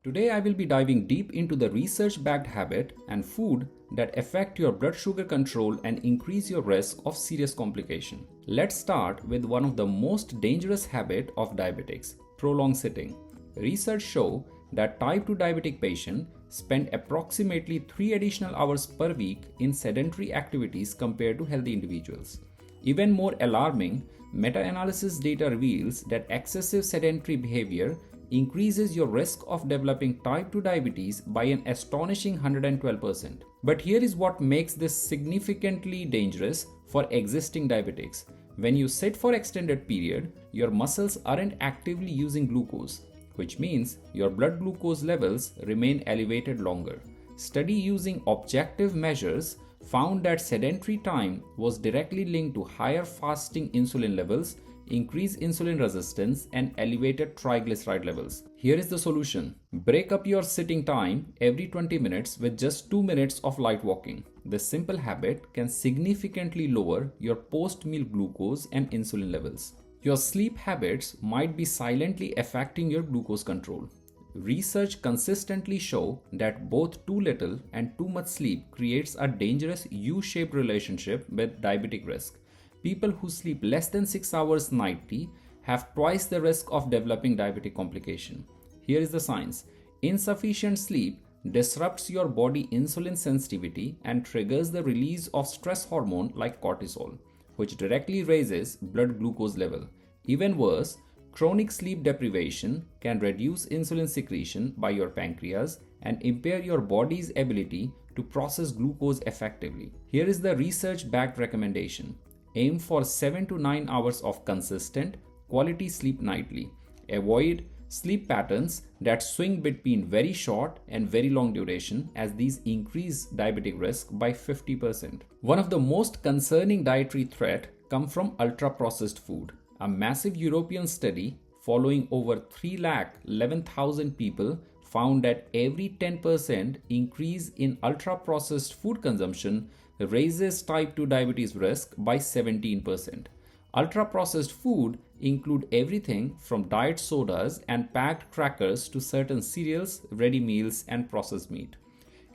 Today I will be diving deep into the research-backed habit and food that affect your blood sugar control and increase your risk of serious complication. Let's start with one of the most dangerous habit of diabetics, prolonged sitting. Research show that type 2 diabetic patients spend approximately 3 additional hours per week in sedentary activities compared to healthy individuals. Even more alarming, meta-analysis data reveals that excessive sedentary behavior increases your risk of developing type 2 diabetes by an astonishing 112%. But here is what makes this significantly dangerous for existing diabetics. When you sit for extended period, your muscles aren't actively using glucose, which means your blood glucose levels remain elevated longer. Study using objective measures found that sedentary time was directly linked to higher fasting insulin levels, increased insulin resistance, and elevated triglyceride levels. Here is the solution. Break up your sitting time every 20 minutes with just 2 minutes of light walking. This simple habit can significantly lower your post-meal glucose and insulin levels. Your sleep habits might be silently affecting your glucose control. Research consistently show that both too little and too much sleep creates a dangerous U-shaped relationship with diabetic risk. People who sleep less than 6 hours nightly have twice the risk of developing diabetic complication. Here is the science. Insufficient sleep disrupts your body insulin sensitivity and triggers the release of stress hormone like cortisol, which directly raises blood glucose level. Even worse, chronic sleep deprivation can reduce insulin secretion by your pancreas and impair your body's ability to process glucose effectively. Here is the research-backed recommendation. Aim for 7 to 9 hours of consistent, quality sleep nightly. Avoid sleep patterns that swing between very short and very long duration, as these increase diabetic risk by 50%. One of the most concerning dietary threats comes from ultra-processed food. A massive European study following over 311,000 people found that every 10% increase in ultra-processed food consumption raises type 2 diabetes risk by 17%. Ultra-processed food include everything from diet sodas and packed crackers to certain cereals, ready meals, and processed meat.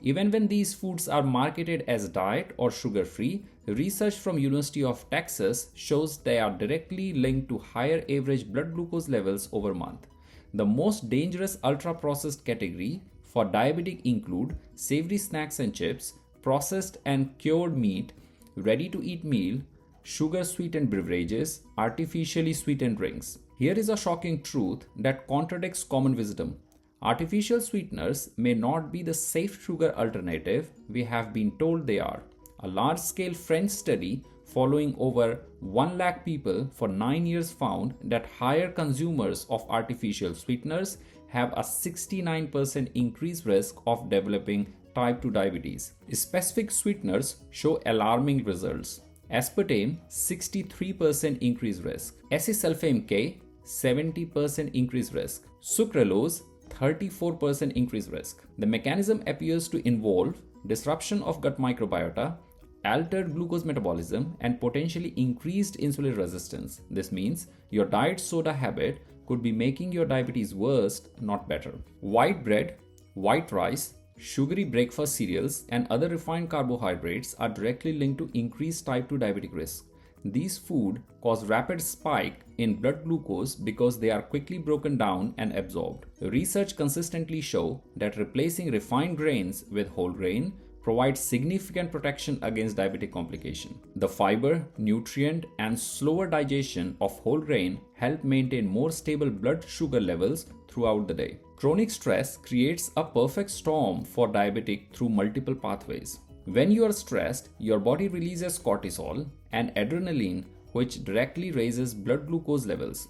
Even when these foods are marketed as diet or sugar-free, research from University of Texas shows they are directly linked to higher average blood glucose levels over a month. The most dangerous ultra-processed category for diabetic include savory snacks and chips, processed and cured meat, ready-to-eat meal, sugar-sweetened beverages, artificially sweetened drinks. Here is a shocking truth that contradicts common wisdom. Artificial sweeteners may not be the safe sugar alternative we have been told they are. A large-scale French study following over 1 lakh people for 9 years found that higher consumers of artificial sweeteners have a 69% increased risk of developing type 2 diabetes. Specific sweeteners show alarming results. Aspartame, 63% increased risk. Acesulfame K, 70% increased risk. Sucralose, 34% increased risk. The mechanism appears to involve disruption of gut microbiota, altered glucose metabolism, and potentially increased insulin resistance. This means your diet soda habit could be making your diabetes worse, not better. White bread, white rice, sugary breakfast cereals, and other refined carbohydrates are directly linked to increased type 2 diabetic risk. These foods cause rapid spike in blood glucose because they are quickly broken down and absorbed. Research consistently show that replacing refined grains with whole grain provides significant protection against diabetic complication. The fiber, nutrient, and slower digestion of whole grain help maintain more stable blood sugar levels throughout the day. Chronic stress creates a perfect storm for diabetic through multiple pathways. When you are stressed, your body releases cortisol and adrenaline, which directly raises blood glucose levels.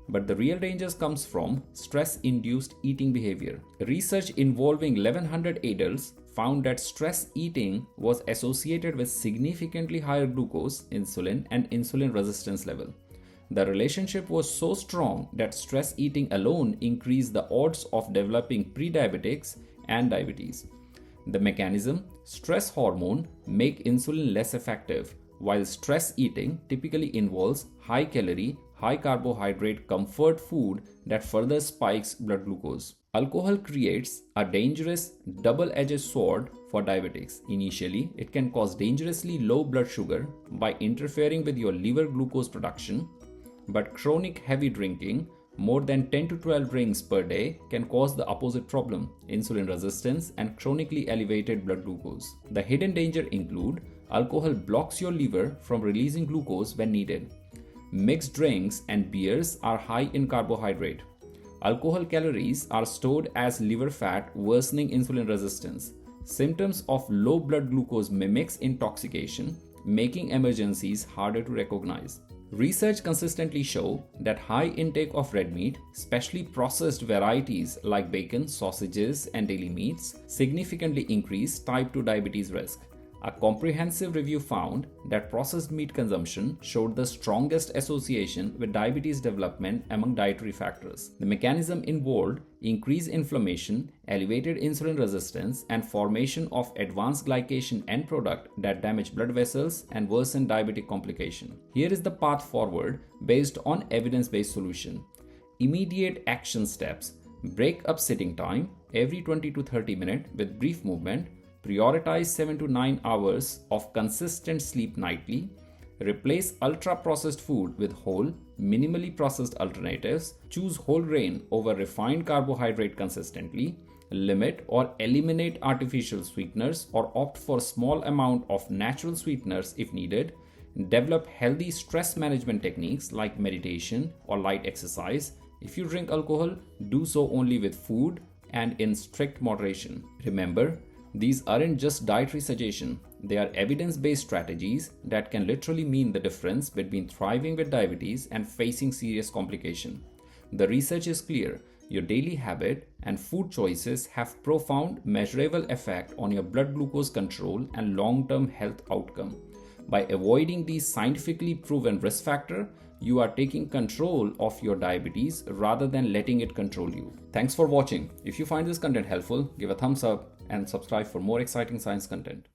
But the real dangers comes from stress-induced eating behavior. Research involving 1100 adults found that stress eating was associated with significantly higher glucose, insulin, and insulin resistance level. The relationship was so strong that stress eating alone increased the odds of developing prediabetics and diabetes. The mechanism, stress hormone, make insulin less effective, while stress eating typically involves high calorie, high carbohydrate comfort food that further spikes blood glucose. Alcohol creates a dangerous double-edged sword for diabetics. Initially, it can cause dangerously low blood sugar by interfering with your liver glucose production, but chronic heavy drinking, more than 10 to 12 drinks per day, can cause the opposite problem, insulin resistance and chronically elevated blood glucose. The hidden danger include alcohol blocks your liver from releasing glucose when needed. Mixed drinks and beers are high in carbohydrate. Alcohol calories are stored as liver fat, worsening insulin resistance. Symptoms of low blood glucose mimics intoxication, making emergencies harder to recognize. Research consistently show that high intake of red meat, especially processed varieties like bacon, sausages, and dairy meats, significantly increase type 2 diabetes risk. A comprehensive review found that processed meat consumption showed the strongest association with diabetes development among dietary factors. The mechanism involved increased inflammation, elevated insulin resistance, and formation of advanced glycation end product that damage blood vessels and worsen diabetic complication. Here is the path forward based on evidence-based solution. Immediate action steps. Break up sitting time every 20 to 30 minutes with brief movement. Prioritize 7 to 9 hours of consistent sleep nightly. Replace ultra-processed food with whole, minimally processed alternatives. Choose whole grain over refined carbohydrate consistently. Limit or eliminate artificial sweeteners or opt for small amount of natural sweeteners if needed. Develop healthy stress management techniques like meditation or light exercise. If you drink alcohol, do so only with food and in strict moderation. Remember, these aren't just dietary suggestions, they are evidence-based strategies that can literally mean the difference between thriving with diabetes and facing serious complications. The research is clear. Your daily habit and food choices have profound, measurable effect on your blood glucose control and long-term health outcome. By avoiding these scientifically proven risk factors, you are taking control of your diabetes rather than letting it control you. Thanks for watching. If you find this content helpful, give a thumbs up and subscribe for more exciting science content.